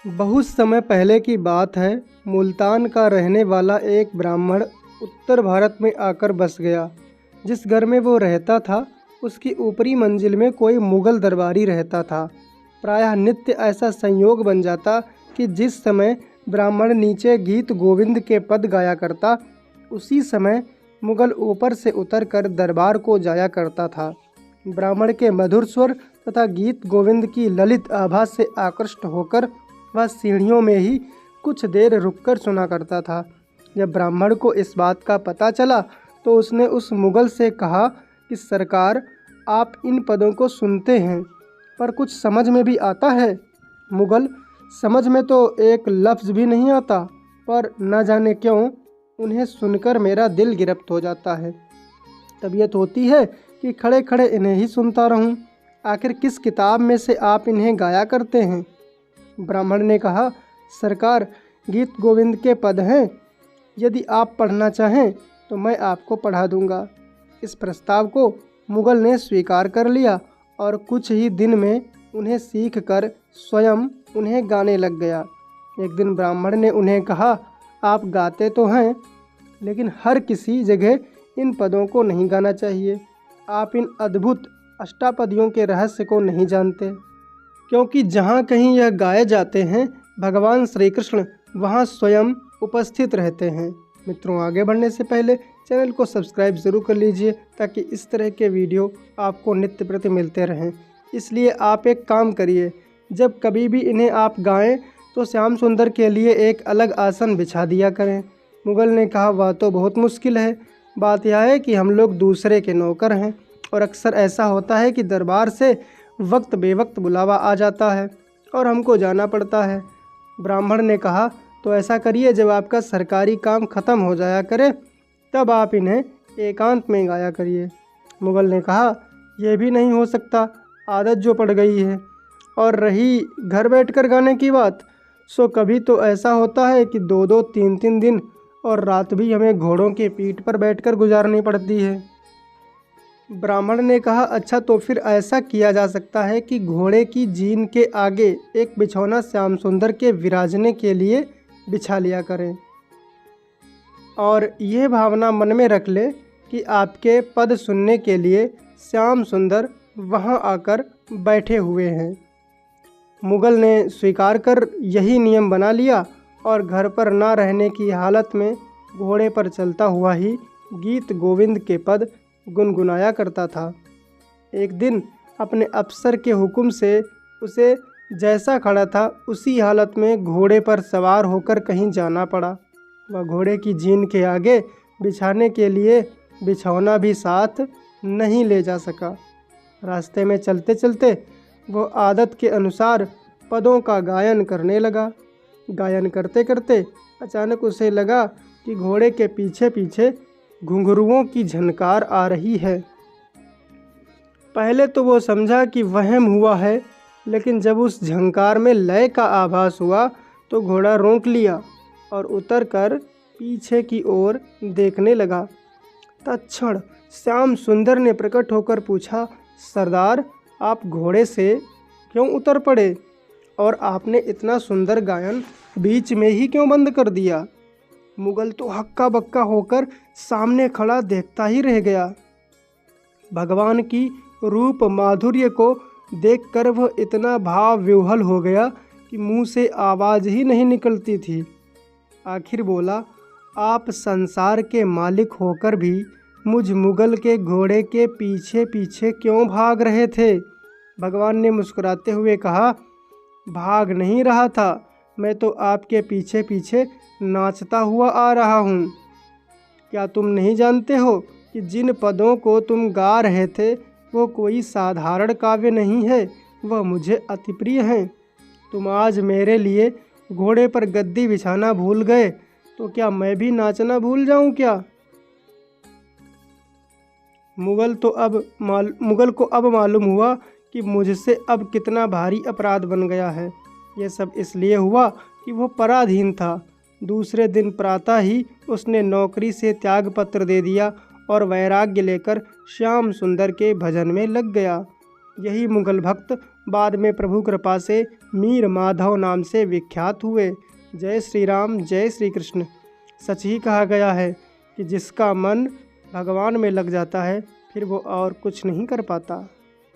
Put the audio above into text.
बहुत समय पहले की बात है। मुल्तान का रहने वाला एक ब्राह्मण उत्तर भारत में आकर बस गया। जिस घर में वो रहता था उसकी ऊपरी मंजिल में कोई मुग़ल दरबारी रहता था। प्रायः नित्य ऐसा संयोग बन जाता कि जिस समय ब्राह्मण नीचे गीत गोविंद के पद गाया करता, उसी समय मुग़ल ऊपर से उतरकर दरबार को जाया करता था। ब्राह्मण के मधुर स्वर तथा गीत गोविंद की ललित आभा से आकृष्ट होकर वह सीढ़ियों में ही कुछ देर रुककर सुना करता था। जब ब्राह्मण को इस बात का पता चला तो उसने उस मुग़ल से कहा कि सरकार, आप इन पदों को सुनते हैं पर कुछ समझ में भी आता है? मुग़ल, समझ में तो एक लफ्ज़ भी नहीं आता, पर न जाने क्यों उन्हें सुनकर मेरा दिल गिरफ्त हो जाता है। तबीयत होती है कि खड़े खड़े इन्हें ही सुनता रहूं। आखिर किस किताब में से आप इन्हें गाया करते हैं? ब्राह्मण ने कहा, सरकार, गीत गोविंद के पद हैं। यदि आप पढ़ना चाहें तो मैं आपको पढ़ा दूंगा। इस प्रस्ताव को मुग़ल ने स्वीकार कर लिया और कुछ ही दिन में उन्हें सीख कर स्वयं उन्हें गाने लग गया। एक दिन ब्राह्मण ने उन्हें कहा, आप गाते तो हैं, लेकिन हर किसी जगह इन पदों को नहीं गाना चाहिए। आप इन अद्भुत अष्टापदियों के रहस्य को नहीं जानते, क्योंकि जहाँ कहीं यह गाए जाते हैं भगवान श्री कृष्ण वहाँ स्वयं उपस्थित रहते हैं। मित्रों, आगे बढ़ने से पहले चैनल को सब्सक्राइब ज़रूर कर लीजिए ताकि इस तरह के वीडियो आपको नित्य प्रति मिलते रहें। इसलिए आप एक काम करिए, जब कभी भी इन्हें आप गाएं तो श्याम सुंदर के लिए एक अलग आसन बिछा दिया करें। मुग़ल ने कहा, वह तो बहुत मुश्किल है। बात यह है कि हम लोग दूसरे के नौकर हैं और अक्सर ऐसा होता है कि दरबार से वक्त बेवक्त बुलावा आ जाता है और हमको जाना पड़ता है। ब्राह्मण ने कहा, तो ऐसा करिए, जब आपका सरकारी काम ख़त्म हो जाया करे तब आप इन्हें एकांत में गाया करिए। मुग़ल ने कहा, यह भी नहीं हो सकता, आदत जो पड़ गई है। और रही घर बैठकर गाने की बात, सो कभी तो ऐसा होता है कि 2-2, 3-3 दिन और रात भी हमें घोड़ों के पीठ पर बैठकर गुजारनी पड़ती है। ब्राह्मण ने कहा, अच्छा, तो फिर ऐसा किया जा सकता है कि घोड़े की जीन के आगे एक बिछौना श्याम सुंदर के विराजने के लिए बिछा लिया करें और यह भावना मन में रख ले कि आपके पद सुनने के लिए श्याम सुंदर वहां आकर बैठे हुए हैं। मुग़ल ने स्वीकार कर यही नियम बना लिया और घर पर ना रहने की हालत में घोड़े पर चलता हुआ ही गीत गोविंद के पद गुनगुनाया करता था। एक दिन अपने अफसर के हुक्म से उसे जैसा खड़ा था उसी हालत में घोड़े पर सवार होकर कहीं जाना पड़ा। वह घोड़े की जीन के आगे बिछाने के लिए बिछौना भी साथ नहीं ले जा सका। रास्ते में चलते चलते वो आदत के अनुसार पदों का गायन करने लगा। गायन करते करते अचानक उसे लगा कि घोड़े के पीछे पीछे घुंघरुओं की झनकार आ रही है। पहले तो वो समझा कि वहम हुआ है, लेकिन जब उस झंकार में लय का आभास हुआ तो घोड़ा रोक लिया और उतरकर पीछे की ओर देखने लगा। तत्क्षण श्याम सुंदर ने प्रकट होकर पूछा, सरदार, आप घोड़े से क्यों उतर पड़े और आपने इतना सुंदर गायन बीच में ही क्यों बंद कर दिया? मुग़ल तो हक्का बक्का होकर सामने खड़ा देखता ही रह गया। भगवान की रूप माधुर्य को देखकर वह इतना भाव विह्वल हो गया कि मुंह से आवाज़ ही नहीं निकलती थी। आखिर बोला, आप संसार के मालिक होकर भी मुझ मुग़ल के घोड़े के पीछे पीछे क्यों भाग रहे थे? भगवान ने मुस्कुराते हुए कहा, भाग नहीं रहा था, मैं तो आपके पीछे पीछे नाचता हुआ आ रहा हूँ। क्या तुम नहीं जानते हो कि जिन पदों को तुम गा रहे थे वो कोई साधारण काव्य नहीं है, वह मुझे अति प्रिय हैं। तुम आज मेरे लिए घोड़े पर गद्दी बिछाना भूल गए तो क्या मैं भी नाचना भूल जाऊं क्या? मुग़ल को अब मालूम हुआ कि मुझसे अब कितना भारी अपराध बन गया है। यह सब इसलिए हुआ कि वो पराधीन था। दूसरे दिन प्रातः ही उसने नौकरी से त्याग पत्र दे दिया और वैराग्य लेकर श्याम सुंदर के भजन में लग गया। यही मुग़ल भक्त बाद में प्रभु कृपा से मीर माधव नाम से विख्यात हुए। जय श्री राम, जय श्री कृष्ण। सच ही कहा गया है कि जिसका मन भगवान में लग जाता है फिर वो और कुछ नहीं कर पाता।